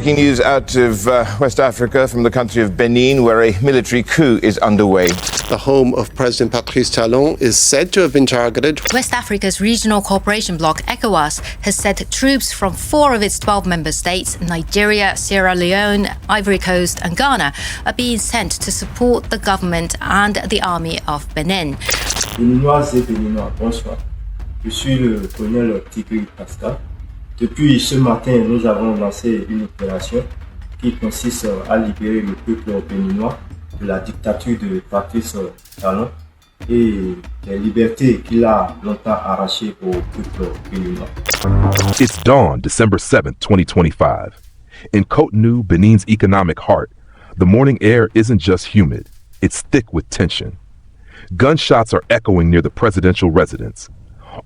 Breaking news out of West Africa from the country of Benin, where a military coup is underway. The home of President Patrice Talon is said to have been targeted. West Africa's regional cooperation bloc, ECOWAS, has said troops from 4 of its 12 member states, Nigeria, Sierra Leone, Ivory Coast and Ghana, are being sent to support the government and the army of Benin. Béninoises et Béninois, bonsoir. Je suis le colonel Pascal Tigri. Depuis ce matin, nous avons lancé une opération qui consiste à libérer le peuple béninois de la dictature de Patrice Talon et des libertés qu'il a longtemps arrachées au peuple béninois. It's dawn, December 7th, 2025. In Cotonou, Benin's economic heart, the morning air isn't just humid, it's thick with tension. Gunshots are echoing near the presidential residence.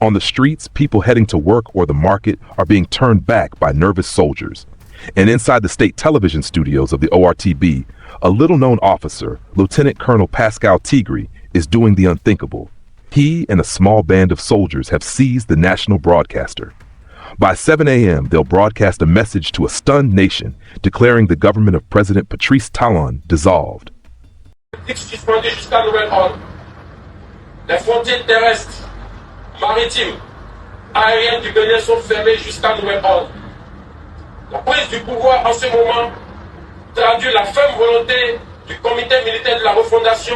On the streets, people heading to work or the market are being turned back by nervous soldiers. And inside the state television studios of the ORTB, a little-known officer, Lieutenant Colonel Pascal Tigri, is doing the unthinkable. He and a small band of soldiers have seized the national broadcaster. By 7 a.m., they'll broadcast a message to a stunned nation declaring the government of President Patrice Talon dissolved. Suspendu jusqu'à nouvel ordre. Les frontières terrestres, maritimes, aériennes du Bénin sont fermées jusqu'à nouvel ordre. La prise du pouvoir en ce moment traduit la ferme volonté du comité militaire de la refondation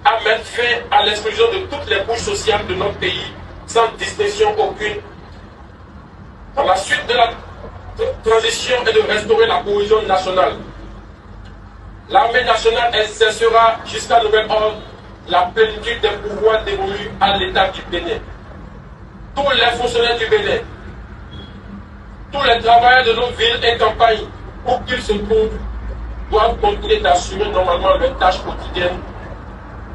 à mettre fin à l'exclusion de toutes les couches sociales de notre pays, sans distinction aucune. Dans la suite de la transition et de restaurer la cohésion nationale. L'armée nationale exercera jusqu'à nouvel ordre la plénitude des pouvoirs dévolus à l'État du Bénin. Tous les fonctionnaires du Bénin, tous les travailleurs de nos villes et campagnes, où qu'ils se trouvent, doivent continuer d'assurer normalement leurs tâches quotidiennes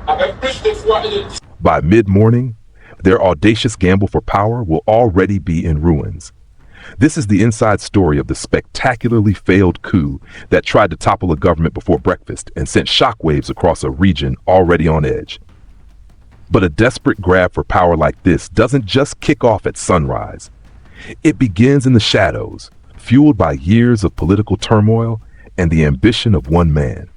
avec plus de foi et de discipline. By mid-morning, their audacious gamble for power will already be in ruins. This is the inside story of the spectacularly failed coup that tried to topple a government before breakfast and sent shockwaves across a region already on edge. But a desperate grab for power like this doesn't just kick off at sunrise. It begins in the shadows, fueled by years of political turmoil and the ambition of one man.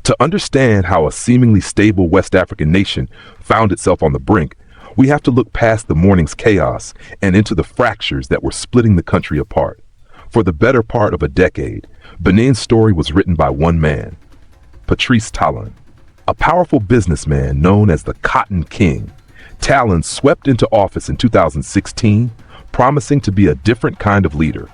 To understand how a seemingly stable West African nation found itself on the brink, we have to look past the morning's chaos and into the fractures that were splitting the country apart. For the better part of a decade, Benin's story was written by one man, Patrice Talon. A powerful businessman known as the Cotton King, Talon swept into office in 2016, promising to be a different kind of leader.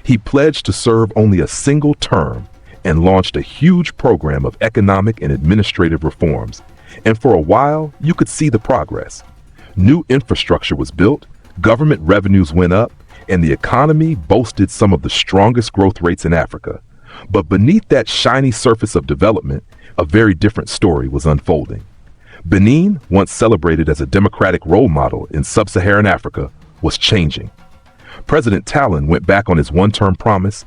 He pledged to serve only a single term and launched a huge program of economic and administrative reforms. And for a while, you could see the progress. New infrastructure was built, government revenues went up, and the economy boasted some of the strongest growth rates in Africa. But beneath that shiny surface of development, a very different story was unfolding. Benin, once celebrated as a democratic role model in sub-Saharan Africa, was changing. President Talon went back on his one-term promise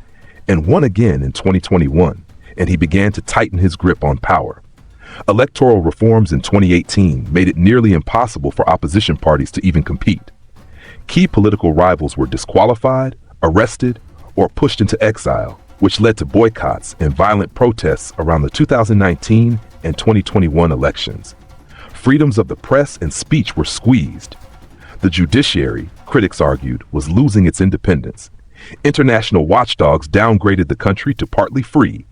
and won again in 2021, and he began to tighten his grip on power. Electoral reforms in 2018 made it nearly impossible for opposition parties to even compete. Key political rivals were disqualified, arrested, or pushed into exile, which led to boycotts and violent protests around the 2019 and 2021 elections. Freedoms of the press and speech were squeezed. The judiciary, critics argued, was losing its independence. International watchdogs downgraded the country to partly free.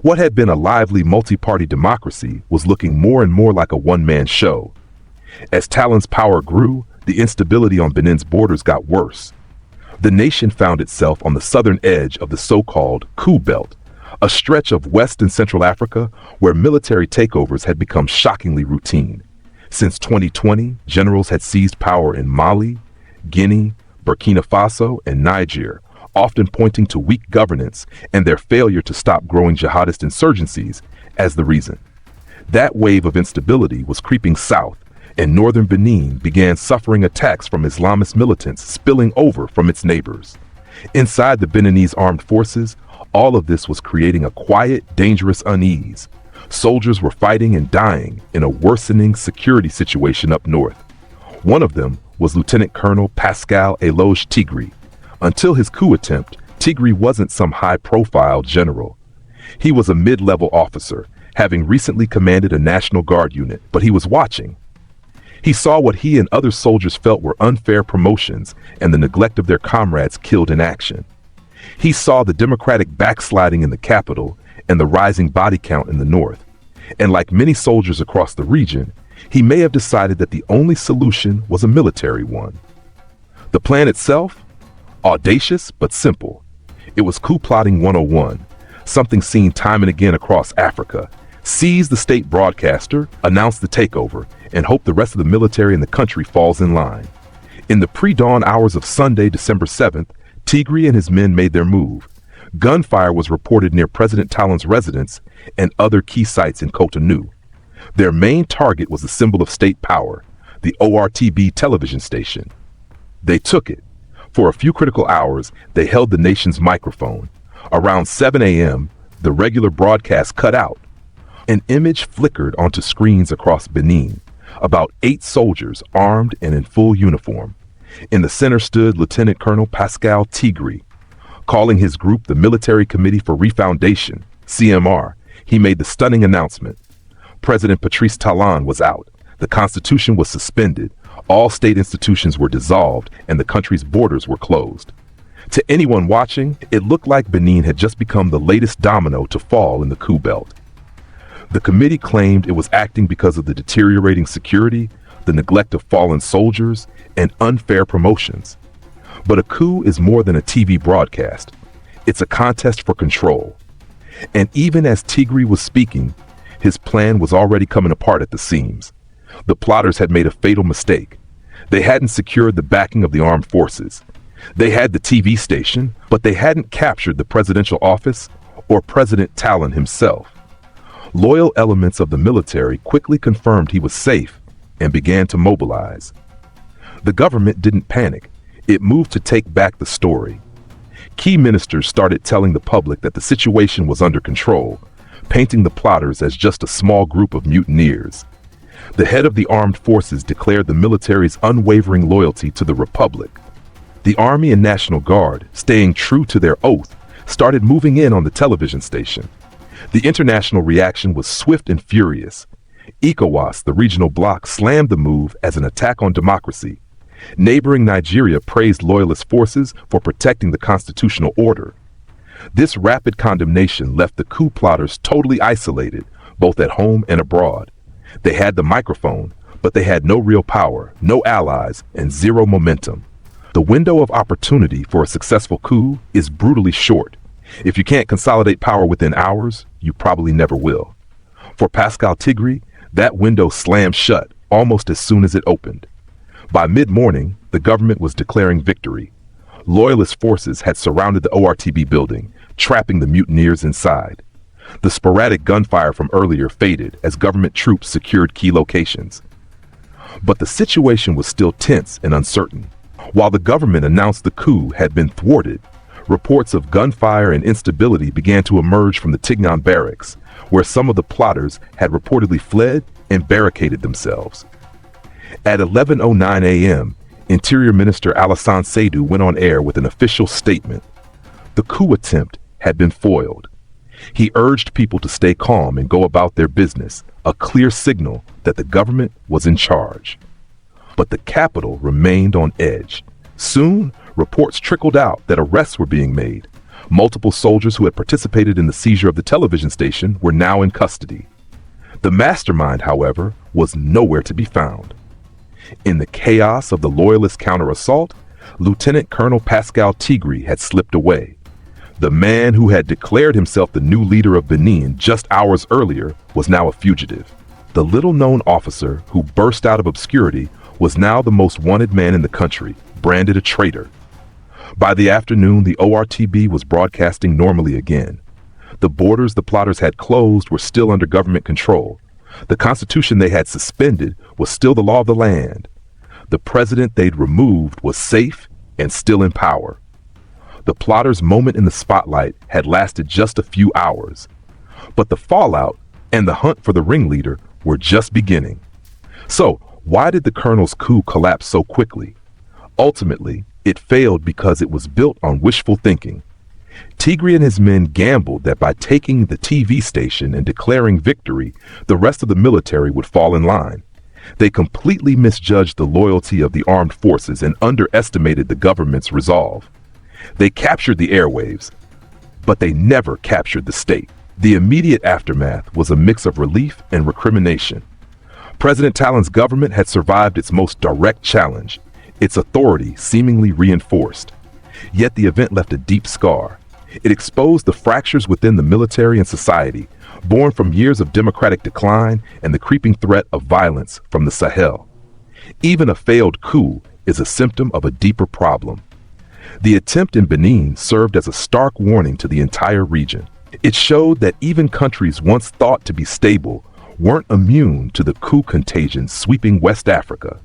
What had been a lively multi-party democracy was looking more and more like a one-man show. As Talon's power grew, the instability on Benin's borders got worse. The nation found itself on the southern edge of the so-called coup belt, a stretch of West and Central Africa where military takeovers had become shockingly routine. Since 2020, generals had seized power in Mali, Guinea, Burkina Faso, and Niger, often pointing to weak governance and their failure to stop growing jihadist insurgencies as the reason. That wave of instability was creeping south, and northern Benin began suffering attacks from Islamist militants spilling over from its neighbors. Inside the Beninese armed forces, all of this was creating a quiet, dangerous unease. Soldiers were fighting and dying in a worsening security situation up north. One of them was Lieutenant Colonel Pascal Tigri. Until his coup attempt, Tigri wasn't some high-profile general. He was a mid-level officer, having recently commanded a National Guard unit, but he was watching. He saw what he and other soldiers felt were unfair promotions and the neglect of their comrades killed in action. He saw the democratic backsliding in the capital and the rising body count in the north. And like many soldiers across the region, he may have decided that the only solution was a military one. The plan itself? Audacious but simple. It was coup plotting 101, something seen time and again across Africa. Seize the state broadcaster, announce the takeover, and hope the rest of the military in the country falls in line. In the pre-dawn hours of Sunday, December 7th, Tigri and his men made their move. Gunfire was reported near President Talon's residence and other key sites in Cotonou. Their main target was the symbol of state power, the ORTB television station. They took it. For a few critical hours, they held the nation's microphone. Around 7 a.m., the regular broadcast cut out. An image flickered onto screens across Benin. About 8 soldiers, armed and in full uniform. In the center stood Lieutenant Colonel Pascal Tigri. Calling his group the Military Committee for Refoundation, CMR, he made the stunning announcement. President Patrice Talon was out. The Constitution was suspended. All state institutions were dissolved, and the country's borders were closed. To anyone watching, it looked like Benin had just become the latest domino to fall in the coup belt. The committee claimed it was acting because of the deteriorating security, the neglect of fallen soldiers, and unfair promotions. But a coup is more than a TV broadcast. It's a contest for control. And even as Tigri was speaking, his plan was already coming apart at the seams. The plotters had made a fatal mistake. They hadn't secured the backing of the armed forces. They had the TV station, but they hadn't captured the presidential office or President Talon himself. Loyal elements of the military quickly confirmed he was safe and began to mobilize. The government didn't panic. It moved to take back the story. Key ministers started telling the public that the situation was under control, painting the plotters as just a small group of mutineers. The head of the armed forces declared the military's unwavering loyalty to the Republic. The Army and National Guard, staying true to their oath, started moving in on the television station. The international reaction was swift and furious. ECOWAS, the regional bloc, slammed the move as an attack on democracy. Neighboring Nigeria praised loyalist forces for protecting the constitutional order. This rapid condemnation left the coup plotters totally isolated, both at home and abroad. They had the microphone, but they had no real power, no allies, and zero momentum. The window of opportunity for a successful coup is brutally short. If you can't consolidate power within hours, you probably never will. For Pascal Tigri, that window slammed shut almost as soon as it opened. By mid-morning, the government was declaring victory. Loyalist forces had surrounded the ORTB building, trapping the mutineers inside. The sporadic gunfire from earlier faded as government troops secured key locations. But the situation was still tense and uncertain. While the government announced the coup had been thwarted, reports of gunfire and instability began to emerge from the Tignan barracks, where some of the plotters had reportedly fled and barricaded themselves. At 11:09 a.m., Interior Minister Alassane Seydu went on air with an official statement. The coup attempt had been foiled. He urged people to stay calm and go about their business, a clear signal that the government was in charge. But the capital remained on edge. Soon, reports trickled out that arrests were being made. Multiple soldiers who had participated in the seizure of the television station were now in custody. The mastermind, however, was nowhere to be found. In the chaos of the loyalist counter-assault, Lieutenant Colonel Pascal Tigri had slipped away. The man who had declared himself the new leader of Benin just hours earlier was now a fugitive. The little-known officer who burst out of obscurity was now the most wanted man in the country, branded a traitor. By the afternoon, the ORTB was broadcasting normally again. The borders the plotters had closed were still under government control. The constitution they had suspended was still the law of the land. The president they'd removed was safe and still in power. The plotters' moment in the spotlight had lasted just a few hours. But the fallout and the hunt for the ringleader were just beginning. So, why did the colonel's coup collapse so quickly? Ultimately, it failed because it was built on wishful thinking. Tigri and his men gambled that by taking the TV station and declaring victory, the rest of the military would fall in line. They completely misjudged the loyalty of the armed forces and underestimated the government's resolve. They captured the airwaves, but they never captured the state. The immediate aftermath was a mix of relief and recrimination. President Talon's government had survived its most direct challenge, its authority seemingly reinforced. Yet the event left a deep scar. It exposed the fractures within the military and society, born from years of democratic decline and the creeping threat of violence from the Sahel. Even a failed coup is a symptom of a deeper problem. The attempt in Benin served as a stark warning to the entire region. It showed that even countries once thought to be stable weren't immune to the coup contagion sweeping West Africa.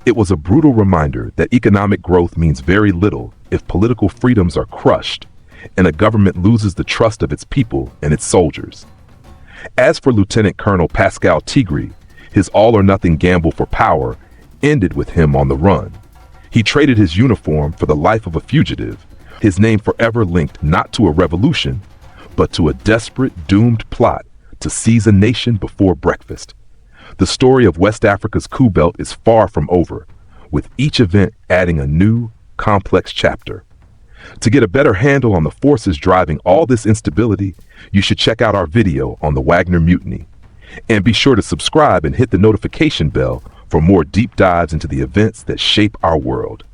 It was a brutal reminder that economic growth means very little if political freedoms are crushed and a government loses the trust of its people and its soldiers. As for Lieutenant Colonel Pascal Tigri, his all-or-nothing gamble for power ended with him on the run. He traded his uniform for the life of a fugitive, his name forever linked not to a revolution, but to a desperate, doomed plot to seize a nation before breakfast. The story of West Africa's coup belt is far from over, with each event adding a new, complex chapter. To get a better handle on the forces driving all this instability, you should check out our video on the Wagner Mutiny. And be sure to subscribe and hit the notification bell for more deep dives into the events that shape our world.